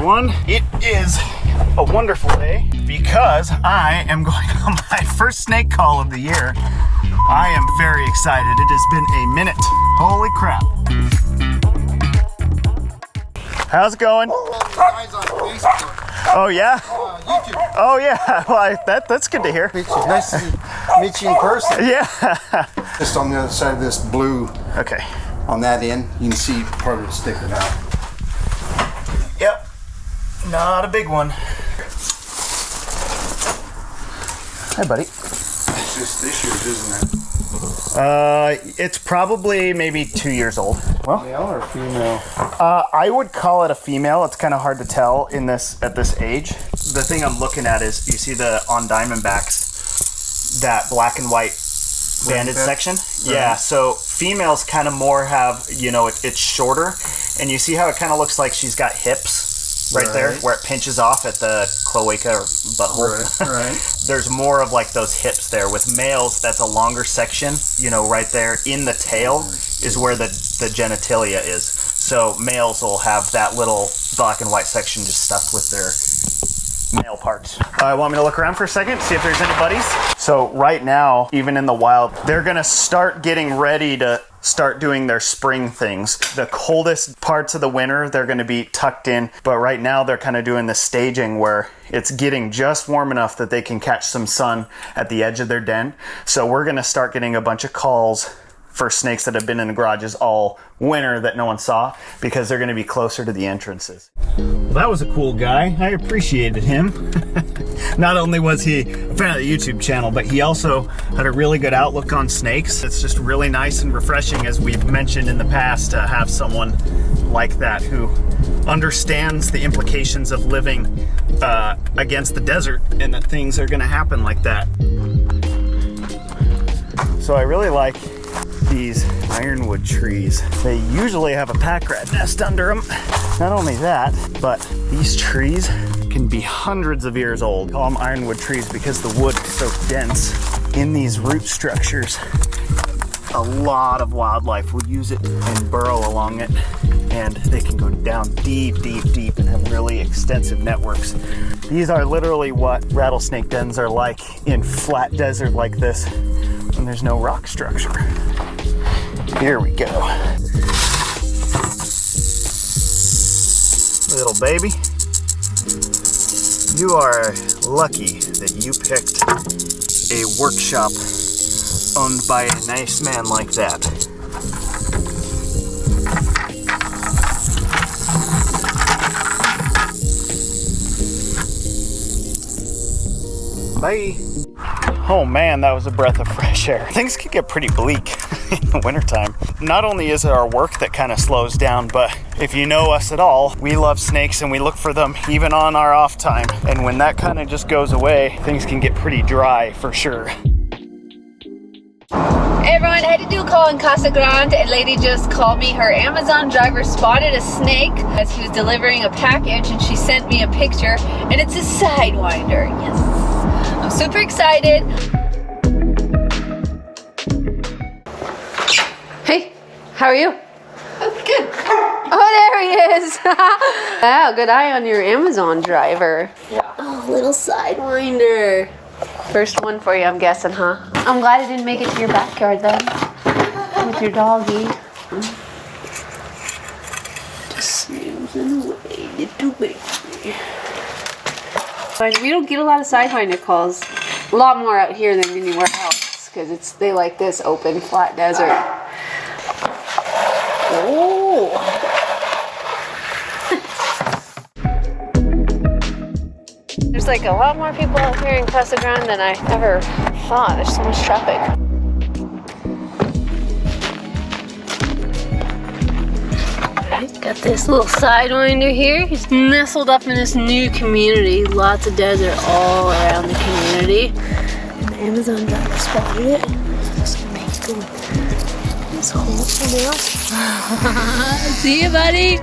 everyone. It is a wonderful day because I am going on my first snake call of the year. I am very excited. It has been a minute. Holy crap. How's it going? Guys on Facebook. Oh yeah? YouTube. Oh yeah. Well, that's good to hear. Nice to meet you in person. Yeah. Just on the other side of this blue, Okay. on that end, you can see part of it sticking out. Yep. Not a big one. Hi, buddy. It's just this year's, isn't it? It's probably maybe 2 years old. Well, Male or female? I would call it a female. It's kind of hard to tell at this age. The thing I'm looking at is, you see on Diamondbacks, that black and white banded section? Right. Yeah, so females kind of more have, it's shorter, and you see how it kind of looks like she's got hips right there, where it pinches off at the cloaca or butthole. Right. There's more of like those hips there. With males, that's a longer section, right there in the tail is where the genitalia is. So males will have that little black and white section just stuffed with their male parts. Want me to look around for a second, see if there's any buddies? So right now, even in the wild, they're gonna start getting ready to start doing their spring things. The coldest parts of the winter, they're gonna be tucked in, but right now they're kind of doing the staging where it's getting just warm enough that they can catch some sun at the edge of their den. So we're gonna start getting a bunch of calls for snakes that have been in the garages all winter that no one saw, because they're going to be closer to the entrances. Well, that was a cool guy. I appreciated him. Not only was he a fan of the YouTube channel, but he also had a really good outlook on snakes. It's just really nice and refreshing, as we've mentioned in the past, to have someone like that who understands the implications of living against the desert, and that things are going to happen like that. So I really like these ironwood trees. They usually have a pack rat nest under them. Not only that, but these trees can be hundreds of years old. I call them ironwood trees because the wood is so dense in these root structures. A lot of wildlife will use it and burrow along it, and they can go down deep, deep, deep and have really extensive networks. These are literally what rattlesnake dens are like in flat desert like this, when there's no rock structure. Here we go. Little baby, you are lucky that you picked a workshop owned by a nice man like that. Bye. Oh man, that was a breath of fresh air. Things can get pretty bleak in the wintertime. Not only is it our work that kind of slows down, but if you know us at all, we love snakes and we look for them even on our off time. And when that kind of just goes away, things can get pretty dry for sure. Hey everyone, I had to do a call in Casa Grande. A lady just called me. Her Amazon driver spotted a snake as he was delivering a package, and she sent me a picture, and it's a Sidewinder. Yes. I'm super excited. Hey, how are you? Oh, good. Oh, there he is. Wow, good eye on your Amazon driver. Yeah. Oh, little Sidewinder. First one for you, I'm guessing, huh? I'm glad I didn't make it to your backyard then. With your doggy. Just snoozing away, little baby. We don't get a lot of Sidewinder calls. A lot more out here than anywhere else, because they like this open, flat desert. Oh! There's like a lot more people out here in Casa Grande than I ever thought. There's so much traffic. Got this little Sidewinder here. He's nestled up in this new community. Lots of desert all around the community. And the Amazon driver spotted it. So just gonna make it go in this hole for now. See you, buddy.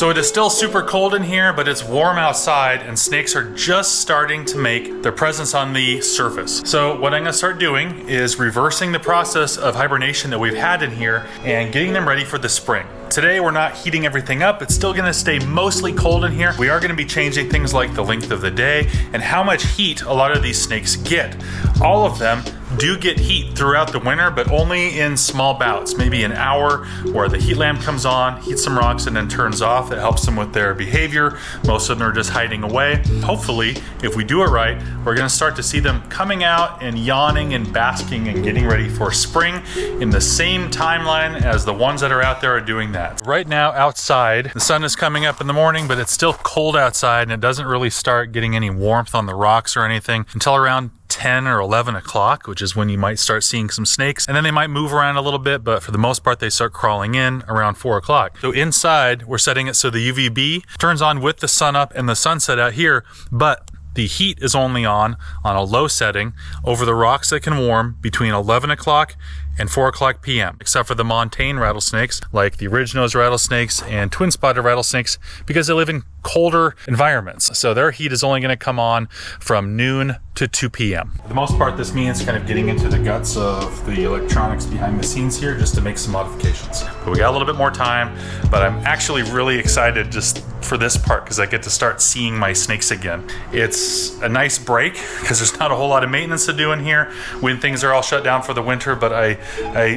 So it is still super cold in here, but it's warm outside and snakes are just starting to make their presence on the surface. So what I'm gonna start doing is reversing the process of hibernation that we've had in here and getting them ready for the spring. Today we're not heating everything up. It's still gonna stay mostly cold in here. We are gonna be changing things like the length of the day and how much heat a lot of these snakes get. All of them do get heat throughout the winter, but only in small bouts, maybe an hour where the heat lamp comes on, heats some rocks, and then turns off. That helps them with their behavior. Most of them are just hiding away. Hopefully, if we do it right, we're gonna start to see them coming out and yawning and basking and getting ready for spring in the same timeline as the ones that are out there are doing that. Right now outside, the sun is coming up in the morning, but it's still cold outside and it doesn't really start getting any warmth on the rocks or anything until around 10 or 11 o'clock, which is when you might start seeing some snakes, and then they might move around a little bit, but for the most part they start crawling in around 4 o'clock. So inside we're setting it so the UVB turns on with the sun up and the sunset out here, but the heat is only on a low setting over the rocks that can warm between 11 o'clock and 4 o'clock p.m. except for the montane rattlesnakes like the ridge-nosed rattlesnakes and twin-spotted rattlesnakes because they live in colder environments. So their heat is only going to come on from noon to 2 p.m. For the most part, this means kind of getting into the guts of the electronics behind the scenes here just to make some modifications. But we got a little bit more time, but I'm actually really excited just for this part because I get to start seeing my snakes again. It's a nice break because there's not a whole lot of maintenance to do in here when things are all shut down for the winter, but I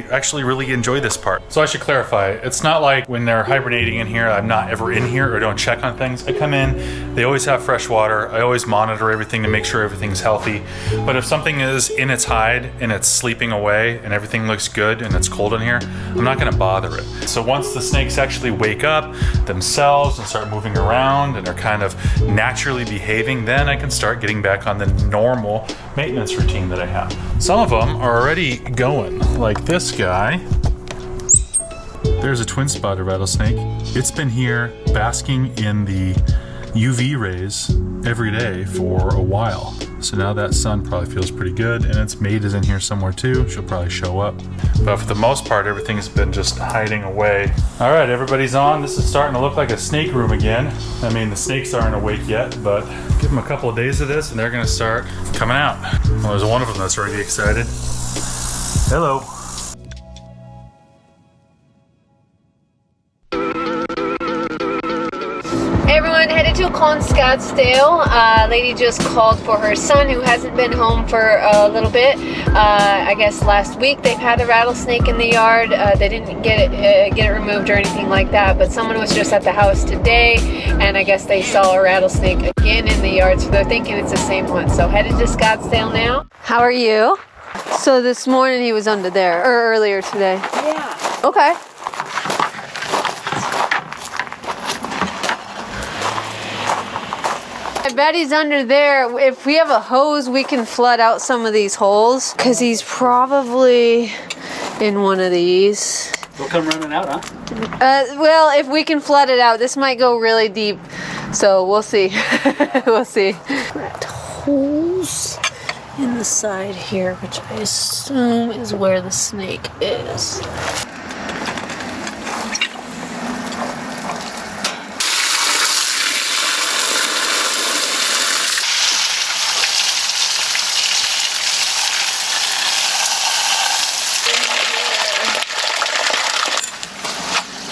actually really enjoy this part. So I should clarify, it's not like when they're hibernating in here, I'm not ever in here or don't check on things. I come in, they always have fresh water. I always monitor everything to make sure everything's healthy. But if something is in its hide and it's sleeping away and everything looks good and it's cold in here, I'm not gonna bother it. So once the snakes actually wake up themselves and start moving around and are kind of naturally behaving, then I can start getting back on the normal maintenance routine that I have. Some of them are already going, like this guy. There's a twin-spotted rattlesnake. It's been here basking in the UV rays every day for a while. So now that sun probably feels pretty good, and its mate is in here somewhere too. She'll probably show up. But for the most part, everything's been just hiding away. All right, everybody's on. This is starting to look like a snake room again. I mean, the snakes aren't awake yet, but give them a couple of days of this and they're gonna start coming out. Well, there's one of them that's already excited. Hello. Everyone headed to a call in Scottsdale. Lady just called for her son who hasn't been home for a little bit. I guess last week they've had a rattlesnake in the yard. They didn't get it removed or anything like that, but someone was just at the house today and I guess they saw a rattlesnake again in the yard, so they're thinking it's the same one. So headed to Scottsdale now. How are you? So this morning he was under there, or earlier today? Yeah. Okay. I bet he's under there. If we have a hose, we can flood out some of these holes, because he's probably in one of these. They'll come running out, huh? Well, if we can flood it out, this might go really deep, so we'll see. We'll see. Got holes in the side here, which I assume is where the snake is.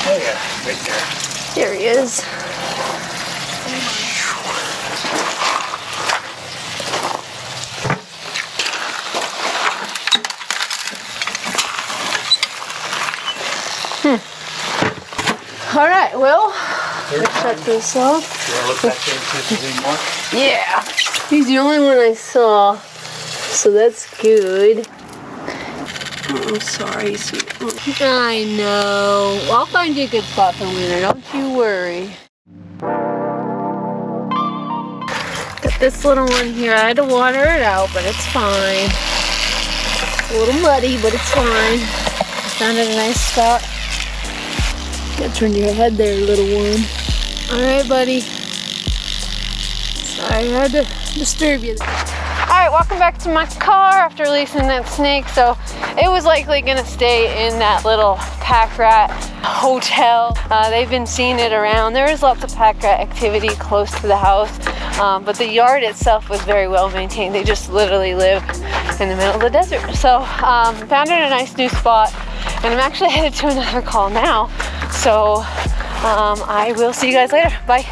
Oh yeah, right there. There he is. All right, well, let's shut this off. You want to look back there and see if there's any more? Yeah, he's the only one I saw, so that's good. Oh, sorry, sweet. I know. I'll find you a good spot for winter, don't you worry. Got this little one here. I had to water it out, but it's fine. It's a little muddy, but it's fine. Found it a nice spot. Gotta turn your head there, little one. Alright, buddy. Sorry, I had to disturb you there. Alright, welcome back to my car after releasing that snake. So it was likely gonna stay in that little pack rat hotel. They've been seeing it around. There is lots of pack rat activity close to the house, but the yard itself was very well maintained. They just literally live in the middle of the desert. So found it in a nice new spot, and I'm actually headed to another call now. So I will see you guys later. Bye.